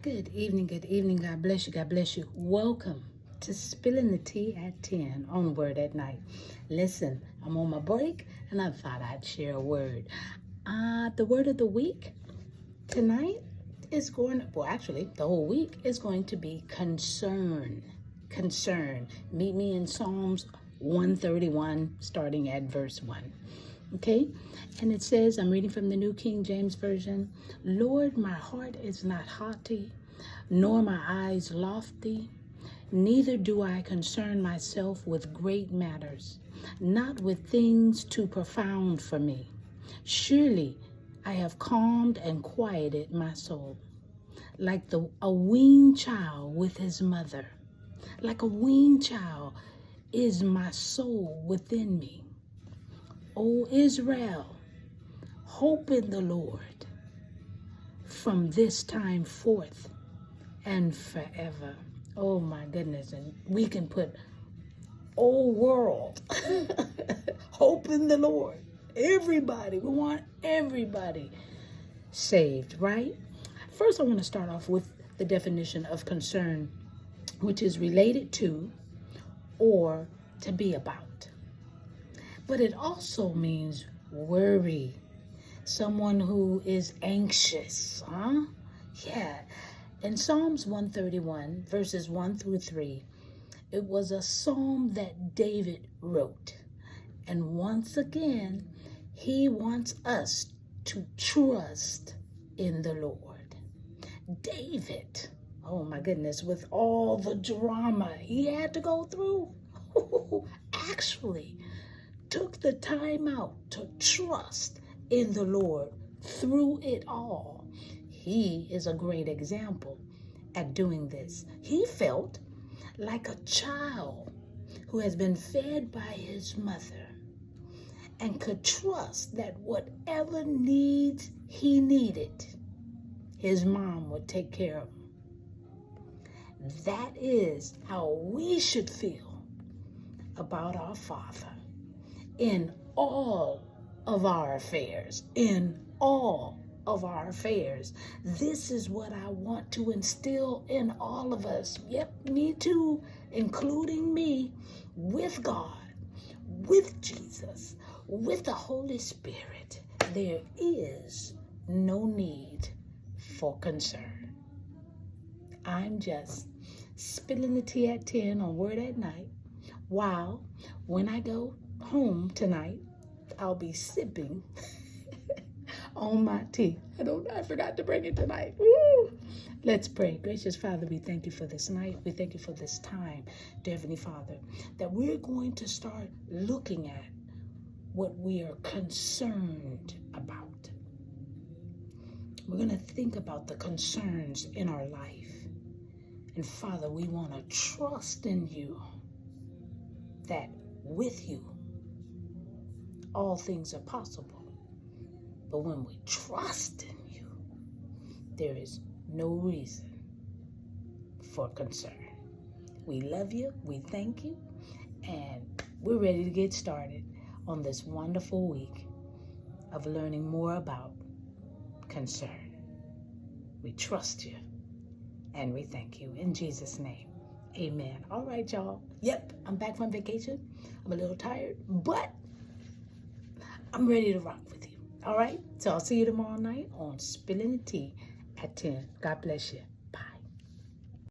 Good evening, good evening. God bless you, God bless you. Welcome to Spilling the Tea at 10 on Word at Night. Listen, I'm on my break and I thought I'd share a word. The word of the week tonight is actually, the whole week is going to be concern. Concern. Meet me in Psalms 131, starting at verse 1. Okay, and it says, I'm reading from the New King James Version, Lord, my heart is not haughty, nor my eyes lofty, neither do I concern myself with great matters, not with things too profound for me. Surely I have calmed and quieted my soul, like a weaned child with his mother. Like a weaned child is my soul within me. O Israel, hope in the Lord from this time forth and forever. Oh my goodness. And we can put, oh world, hope in the Lord. Everybody, we want everybody saved, right? First, I want to start off with the definition of concern, which is related to or to be about. But it also means worry. Someone who is anxious, Yeah. In Psalms 131, verses 1 through 3, it was a psalm that David wrote. And once again, he wants us to trust in the Lord. David, oh my goodness, with all the drama he had to go through, actually took the time out to trust in the Lord through it all. He is a great example at doing this. He felt like a child who has been fed by his mother and could trust that whatever needs he needed, his mom would take care of him. That is how we should feel about our Father. In all of our affairs, this is what I want to instill in all of us. Yep, me too, including me, with God, with Jesus, with the Holy Spirit. There is no need for concern. I'm just spilling the tea at 10 on Word at Night, while when I go home tonight, I'll be sipping on my tea. I forgot to bring it tonight. Woo! Let's pray. Gracious Father, we thank you for this night. We thank you for this time, dear Heavenly Father, that we're going to start looking at what we are concerned about. We're going to think about the concerns in our life. And Father, we want to trust in you, that with you, all things are possible. But when we trust in you, there is no reason for concern. We love you, we thank you, and we're ready to get started on this wonderful week of learning more about concern. We trust you, and we thank you. In Jesus' name, amen. All right, y'all. Yep, I'm back from vacation. I'm a little tired, but I'm ready to rock with you. All right? So I'll see you tomorrow night on Spilling the Tea at 10. God bless you.